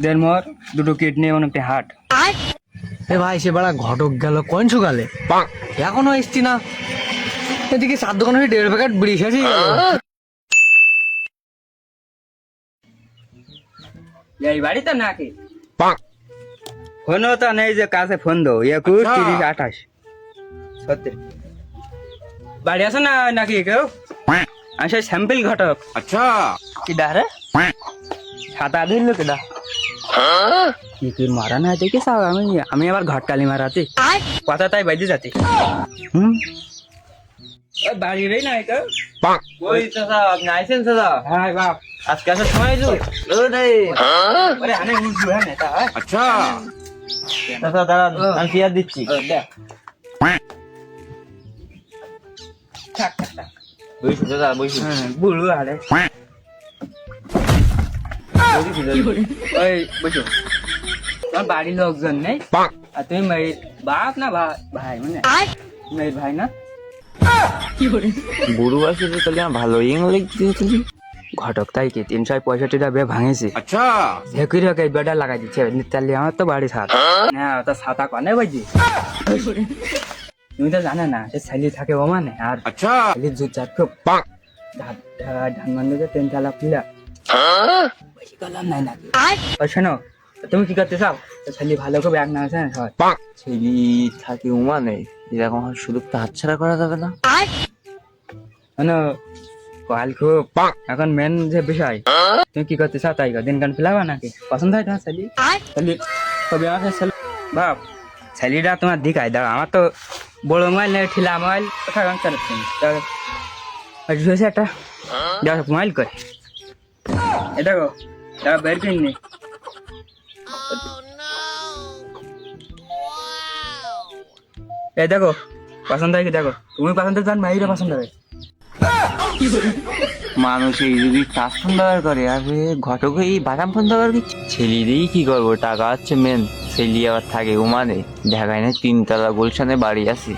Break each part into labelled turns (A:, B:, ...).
A: দেড় মর দুটো কিডনি এবং একটি হার্ট।
B: এ ভাই সে বেড়া ঘটক গেল কোন সকালে এখনো এসছি না। এদিকে চার দোকানে 1.5 প্যাকেট বিড়ি শেষই গেল।
A: এই বাড়িতে নাকি ফোনও তো নেই যে কাছে ফোন দো 21 30 28 70 বাড়ি আছে না নাকি কেউ? আসে স্যাম্পল ঘটক।
C: अच्छा
A: কি ডারে ছাতা দিল কেডা কি কি মারা না দেখে সাও আমি আবার ঘটকালি মারাতে কথা তাই বাইজে যাতে ওই বাড়ি রে না কেউ
C: ওই চাচা আপনি আইছেন চাচা?
A: হ্যাঁ বাপ
C: আজকে আসার সময় এলো?
A: আরে আনে উঠু হ্যাঁ না তা
C: अच्छा চাচা দাঁড়ান আমি চেয়ার দিচ্ছি।
A: দেখ থাক থাক থাক
C: বইসু চাচা বইসু।
A: হ্যাঁ বুড়ো আরে ওই বসো তোমার বাড়ির লোকজন নেই আর তুমি মেয়ের বাপ না ভাই মানে মেয়ের ভাই না
C: বুড়ো আছে যে তাহলে আমার ভালো ইংলিশ দিয়েছিলি।
A: ঘটক তাই কি 365টা বে ভাঙেছি
C: अच्छा
A: হেকুরি হকে বেডা লাগাই দিচ্ছে তাহলে আমার তো বাড়ি সাত না তো ছাতা কনে বাজি তুমি তো জানো না যে ছেলে থাকে ও মানে আর
C: अच्छा
A: ছেলে জুত জাত খুব ধান মান্ডে 3 পিলা বেশি কলাম নাই নাকি ওই শোনো তুমি কি করতে চাও ছেলে ভালো খুব এক না আছে না সবাই
C: ছেলি থাকে উমানে এরকম সুযোগটা হাতছাড়া করা যাবে না।
A: শোনো কাল খুব এখন মেন যে বিষয় তুমি কি করতে চাও তাই দিন কান ফেলাবা নাকি পছন্দ হয় তোমার ছেলে ছেলে তবে আমার ছেলে বাপ ছেলেটা তোমার দিকাই দাও আমার তো বড় মোবাইল নেই ঠিলা মোবাইল কথা গান চালাচ্ছি একটা দেখো মোবাইল করে এ দেখো দেখো বের কিনি এই দেখো পছন্দ হয় কি দেখো তুমি পছন্দ জান মাইরা পছন্দ হয়
C: মানুষ এই যদি কাজ ফোন ব্যবহার করে আর ঘটক এই বাদাম ফোন ব্যবহার করছে। ছেলেদেরই কি করবো, টাকা হচ্ছে মেন। ছেলে আবার থাকে উমানে, দেখায় না 3 তলা গুলশানে বাড়ি আছে।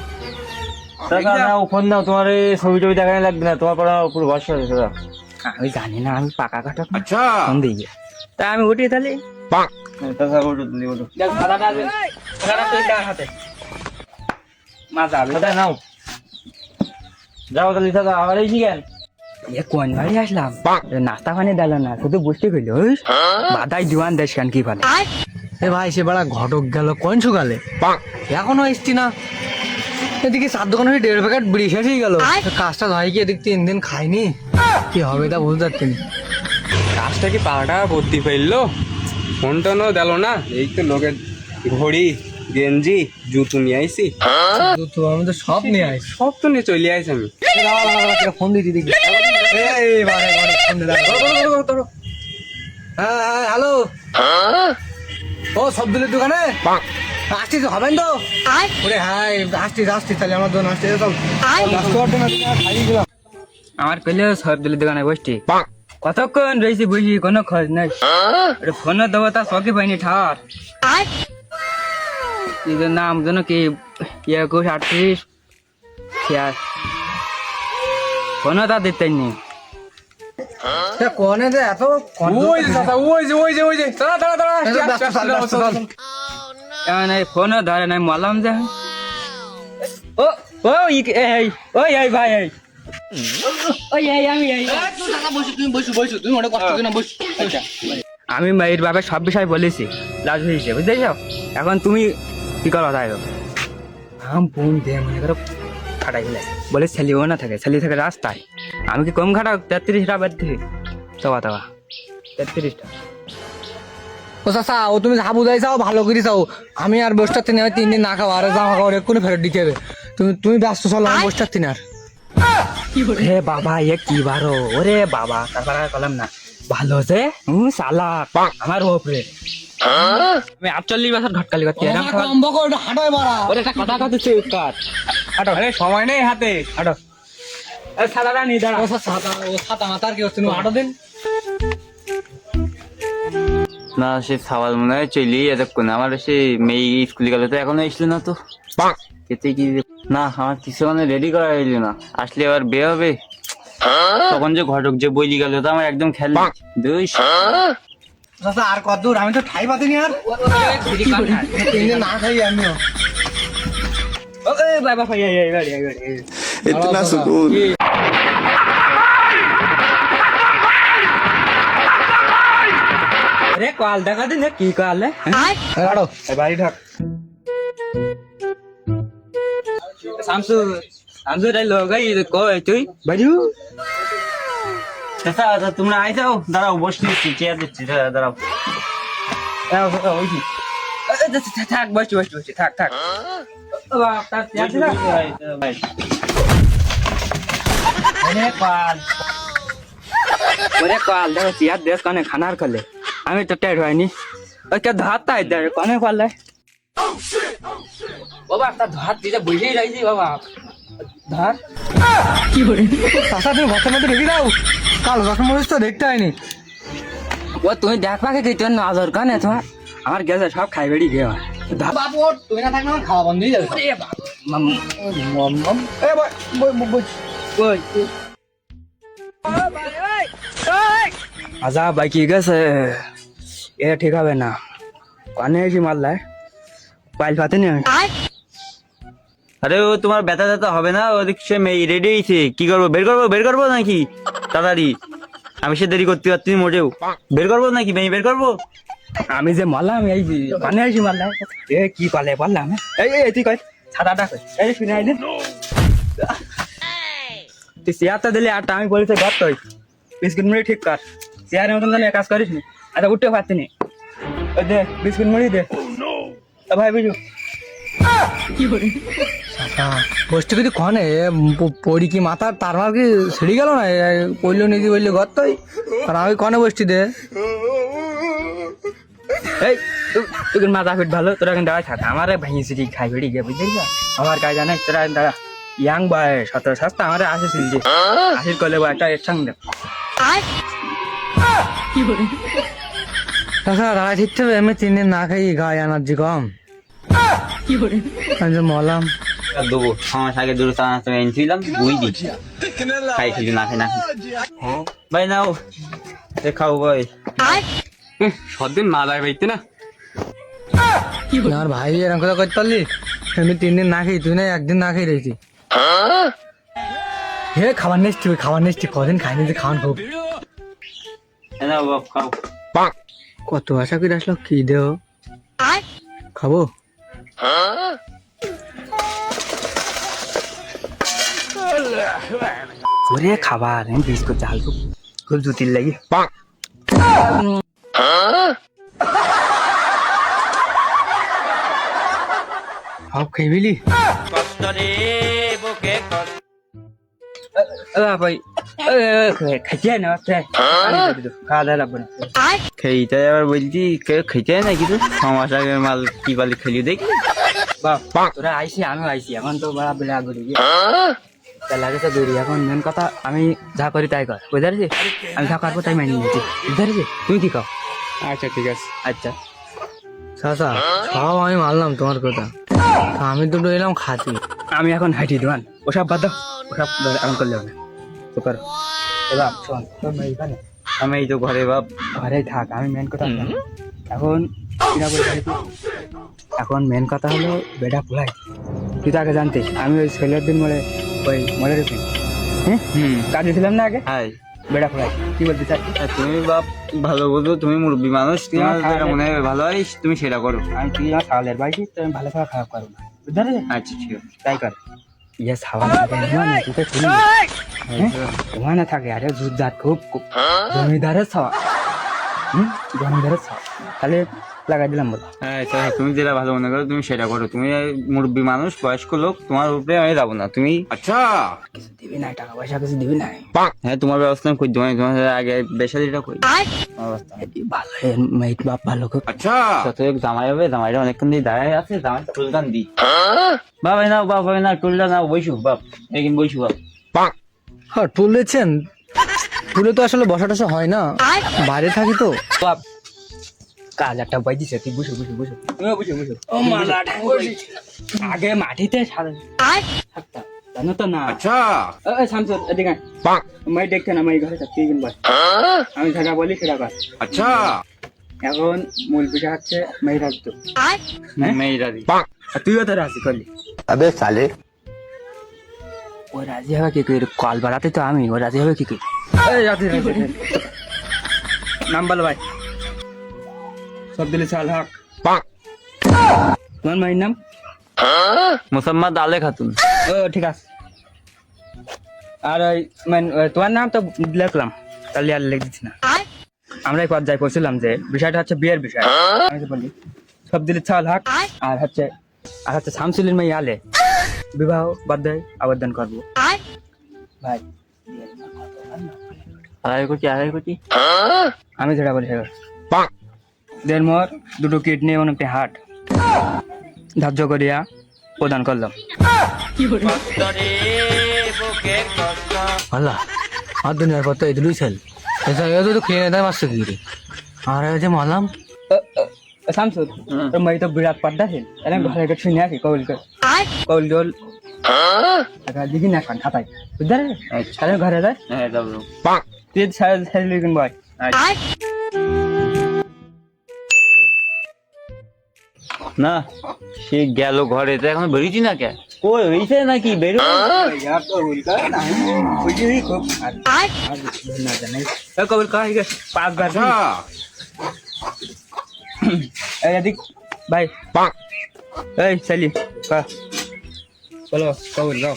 C: ফোন দাও, তোমার ছবি টবি দেখানো লাগবে না, তোমার পর পুরো ভরসা আছে দাদা।
A: আমি জানি না, আমি পাকা কাটা
C: আচ্ছা
A: ফোন দিয়ে তা আমি উঠি তাহলে হাতে মা যাবে
C: নাও যাও তাহলে দাদা। আবার এই কেন
A: কোন বাড়ি আসলাম নাস্তা পানি দিল না, শুধু বুঝতে গেল বাদাই দিওয়ান দেশ কান কি পারে।
B: এ ভাই সে বেড়া ঘটক গেল কোন সকালে এখনো এসছি না। এদিকে চার দোকানে 1.5 প্যাকেট বিড়ি শেষই গেল। কাজটা হয় কি এদিক 3 দিন খাইনি, কি হবে তা বুঝতে পারছি না।
D: কাজটা কি পাটা ভর্তি ফেললো, ফোন টোনও দিল না। এই তো লোকের ঘড়ি গেঞ্জি জুতো নিয়ে আইসি,
B: তো আমি তো সব নিয়ে আসি।
D: সব তো নিয়ে চলে আইসি আমি।
B: ফোন দিতে দেখি। হ্যাঁ হ্যালো, ও সব দিলের দোকানে আসছি তো, হবেন তো? ওরে হ্যাঁ আসছি তাহলে আমার দোকান আসছে।
A: আমার কইলে সব দিলে দোকানে বসছি, কতক্ষণ রয়েছি বুঝি কোনো খোঁজ নাই। ফোন দেবো তা শখে পাইনি ঠার নাম যেন কি 21 38 ফোনও তা দিতে নি।
B: কনে যে এত
D: ওই যে দাদা, ওই যে দাঁড়া
A: ফোনও ধরে নাই, মলাম যে ও ও এই ওই এই ভাই এই ওই এই আমি এই আমি মায়ের বাবা সব বিষয় বলেছি লাজু হিসেবে, বুঝতেছ? এখন তুমি কি করো তাই আম বোন দে মনে করো খাটাই ফেলে বলে ছেলেও না থাকে, ছেলে থাকে রাস্তায়। আমি কি কম খাটাও 33টা বাদ দিই তবা 33টা।
B: ও চাচা, ও তুমি যা বুঝাই চাও ভালো করে চাও। আমি আর বসটা 3 দিন না খাওয়া আর জামা কাপড় এক্ষুনি ফেরত দিকে হবে। তুমি ব্যস্ত চলো, আমি বসটা 3 আর
A: হে বাবা এ কি বারো ওরে বাবা, তারপর আর কলাম না ভালো যে সালা আমার ওপরে আমি 48 বছর ঘটকালি করতে
B: হাঁটাই মারা।
A: ওরে একটা কথা কথা চুপ কর, হাঁটো।
D: আরে সময় নেই হাতে,
A: হাঁটো এ সালাটা নি দাঁড়া।
B: ও ছাতা মাথার কি হচ্ছে, তুমি হাঁটো দিন।
C: না সে সাওয়াল মনে হয় চলেই এতক্ষণ। আমার সে মেয়ে স্কুলে গেল তো এখনো আসলো না, তো খেতে কি না আমার কিছু মানে রেডি করা হইলো না। আসলে আবার বিয়ে হবে, তখন যে ঘটক যে বইলি গেল তো আমার একদম খেয়াল নেই।
B: চাচা আর কত দূর? আমি তো ঠাই পাতিনি আর। 3 দিন না খাই আমিও।
A: বাবা ভাই
E: इतना सुकून
A: अरे कॉल দেখা দিন কি কল
B: রাড়ো
A: বাড়ি ঢাক শামসু শামসু রে লোগাই কই তুই বাজু
C: চাচা তোমরা আইসাও, দাঁড়াও বসতে দিচ্ছি, চেয়ার দিচ্ছি, দাঁড়াও।
A: থাক বসছি বসছি বসছি থাক থাক তার চেয়ার দিলা ওরে কল দেখো চেয়ার দেশ কানে খানার খলে আমি তো টের হয়নি ওই কে ধাত তাই দে কানে পারলে বাবা তার ধাত দিতে বুঝেই রাইছি বাবা ধার
B: চাচা তুমি ঘরের মধ্যে ঢুকে দাও, কাল রকম মরিচ তো দেখতে হয়নি।
A: ও তুমি দেখবাকে কি তোর নজর কানে তোমার আমার গেছে সব খাই বেড়ি গে
B: বাবু তুমি না থাকলে আমার খাওয়া বন্ধ হয়ে যাবে।
A: আজা বাইকি গেছে এটা ঠিক হবে না কানে এসে মারলায় পাইল পাতে নি
C: আরে ও তোমার ব্যথা ব্যথা হবে না, ওদিক সে মেয়ে রেডি হয়েছে, কি করবো, বের করবো নাকি তাড়াতাড়ি? আমি সে দেরি করতে পারছি মোটেও, বের করবো নাকি মেয়ে বের করবো?
A: আমি যে মারলাম এই যে কানে এসে মারলাম এ কি পালে পারলাম এই এই তুই কই ছাতাটা কই এই শুনে আইলে তুই চেয়ারটা দিলে আর আমি বলেছে গত তুই বিস্কুট মুড়ি ঠিক কর চেয়ারের মতন জানি কাজ করিস নি আচ্ছা উঠতে পারছি নি ওই দে বিস্কুট মুড়ি দে ভাই বুঝু
B: বসতে কিন্তু কনে পড়ি কি মাথার তার মার কি ছিঁড়ে গেল না? পড়লো নিজে বললে গর্তই, আর আমি কনে বসছি দে।
A: এই তুই মাথা ফিট ভালো তোরা কিন্তু দাঁড়ায় থাক আমার ভেঙেছি খাই বেড়ি গিয়ে বুঝলি আমার কাজ জানাই তোরা দাঁড়া ইয়াং বয় 17 সস্তা আমার আসিস যে আসিস করলে একটা এর সঙ্গে
B: চাচা রায় ঠিক হবে, আমি 3 দিন না খাই গায়ে এনার্জি কম। আমি যে মলাম
C: দেবো 6 মাস আগে দুটো চানা তো এনেছিলাম, বুঝ দিচ্ছি খাই কিছু না খাই না ভাই নাও এ খাও ভাই।
D: সদিন না যায় বাইতে না
B: আমার ভাই এরকম কথা করতে পারলি? আমি 3 দিন না খাই, তুই না একদিন না খাই রয়েছি। হে খাবার নেস্টি কদিন খাইনি যে খাওয়ান খুব
C: এ নাও বাপ খাও।
B: কত আশা করে আসলো কি দেও খাবো।
A: ওরে খাবার বিস্কুট চাল খুব খুব জুতির লাগি
B: সব খাই বিলি
A: ভাই খাইতে না খাওয়া দাওয়া লাগবে না
C: খেইতে আবার বলছি কেউ খেতে না কিছু 6 মাস আগের মাল কি পালি খেলি দেখি
A: বাহ তোরা আইসি আমিও আইসি এখন তো বড় বেলা ঘুরি লাগে তো দূরি এখন মেন কথা আমি যা করি তাই কর বুঝতে আমি যা করবো তাই মানিয়ে নিচ্ছি বুঝতে তুমি কি কও
D: আচ্ছা ঠিক আছে
A: আচ্ছা
B: চাচা সব আমি মানলাম তোমার কথা, আমি দুটো এলাম খাতি।
A: আমি এখন হাঁটি দেওয়ান ওসব বাদ দাও ওসব এখন করলে হবে না তো করো এবার শোন তোর মেয়েখানে
C: আমি এই তো ঘরে বাপ।
A: ঘরেই থাক আমি মেন কথা এখন কিনা বলে এখন মেন কথা হলো বেটা পুলাই তুই তো আগে জানতিস আমি ওই ছেলের দিন মরে রেখে হ্যাঁ কাজে ছিলাম না আগে
C: হাই
A: বেটা পুলাই কি বলতে চাচ্ছি
C: তুমি বাপ ভালো বলতো, তুমি মুরব্বী মানুষ, তোমার যেটা মনে হয় ভালো হয় তুমি সেটা করো।
A: আমি তুই আমার সালের বাড়ি তো আমি ভালো করে খারাপ করবো না বুঝতে পারলি
C: আচ্ছা ঠিক আছে
A: তাই কর ইয়ে সাবান তুই শুনি তোমার না থাকে আরে দুধ দাঁত খুব জমিদারের ছাওয়া জমিদারের ছাওয়া তাহলে লাগাই দিলাম বলো
C: হ্যাঁ তুমি যেটা ভালো মনে করো তুমি সেটা করো, তুমি মুরব্বী মানুষ বয়স্ক লোক, তোমার উপরে আমি যাবো না। তুমি আচ্ছা
A: কিছু দিবি না টাকা পয়সা কিছু দিবি না
C: হ্যাঁ তোমার ব্যবস্থা আমি করছি, তোমার আগে বেসারিটা করি
A: ভালো মেয়ে বাপ ভালো খুব
C: আচ্ছা যত জামাই হবে, জামাইটা অনেকক্ষণ দিয়ে দাঁড়ায় আছে, জামাই টুলটান দি বাবা নাও, বাবা না টুলটা নাও, বইসু বাপ একদিন বইসু বাপ।
B: হ্যাঁ টুল দিচ্ছেন, টুলে তো আসলে বসা টসা হয় না, বাইরে থাকি তো।
A: বাপ কাজ একটা পাই দিছে তুই বুঝো তুমিও বুঝো ও মালা আগে মাটিতে থাকতাম জানো তো না আচ্ছা শামসুর এদিকে মাই দেখতে না মাই ঘরে থাকতে কিনবা আমি থাকা বলি সেটা কর আচ্ছা এখন মূল বিষয় হচ্ছে মেয়ের রাজত্ব।
C: মেয়েরা দি
A: আর তুইও তো রাজি করলি।
E: अबे साले
A: ও রাজি হবে কি করে? কল বাড়াতে তো আমি, ও রাজি হবে কি করে? এই রাজি রাজি রাজি। নাম বলো ভাই। সব দিলে চাল হক। তোমার মায়ের নাম?
C: মুসাম্মদ আলে খাতুন।
A: ও ঠিক আছে। আর ওই তোমার নাম তো লিখলাম, তাহলে আর লিখ দিচ্ছি না। আমরা এই পর্যায়ে পড়ছিলাম যে বিষয়টা হচ্ছে বিয়ের বিষয়। আমি তো বলি সব দিলে চাল হক। আর হচ্ছে শামসুলের মেয়ে আলে বিবাহ বাধ্য আবেদন করবো ভাই।
C: আড়াই কোটি
A: আমি যেটা বলি সেটা দেড় মোর দুটো কিডনি এবং একটি হার্ট ধার্য করিয়া প্রদান করলাম।
B: আল্লাহ আর দুনিয়ার পর তো এই দুটোই ছেল এসব তো খেয়ে দেয় মারছে কি রে আর এই যে মারলাম
A: শামসুল তোর মেয়ে তো বিরাট পাড্ডা ছিল, এলাম ঘরে গিয়ে শুনে আসি কবুল ডোল দেখি না এখন খাতায় বুঝতে রে। তাহলে ঘরে যায়
C: হ্যাঁ যাবো।
A: তুই সাইলি কিন বয়।
C: না সে গেল ঘরে তো এখন বেরিয়েছি না কে কই হইছে নাকি বেরো
A: কবুল কর 5 বার এদিক ভাই। এই চালি বলো কবুল গাও।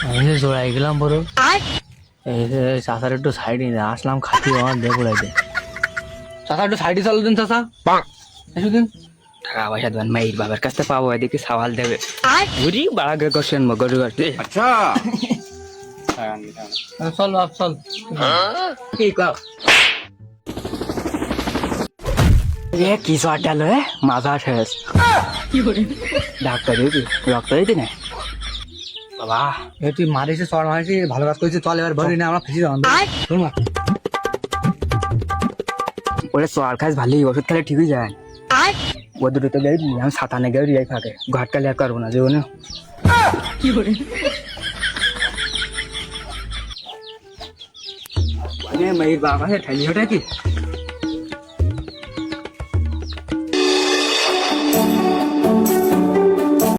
B: আমি যে জোড়াই গেলাম বড় এই যে চাষার একটু সাইডে আসলাম খাতি আমার দিয়ে পড়াইতে চাষা একটু সাইডে চালু দিন চাষা দিন
A: টাকা পয়সা দেবেন মাইর বাবার কাছ থেকে পাবো, এদিকে সওয়াল দেবে বুঝি বাড়া গে কোশ্চেন গরু গাড়তে।
B: চল বাপ চল
A: কি কাও এ কি সরটা লো মাজা শেষ ডাক্তার দিবি রক্ত দিতি না বাবা।
B: এ তুই মারিস চড় মারিস ভালো কাজ করেছিস চল এবার ভরি না আমরা ফেসি যাবো শোন
A: ওরে সর খাস ভালোই, ওষুধ খেলে ঠিকই যায়। ও দুটো তো গেছি আমি সাতানে গেও রিয়াই ফাঁকে ঘাট কালে আর করবো না জীবনে। মেয়ের বাবা ঠাইলি ওটা কি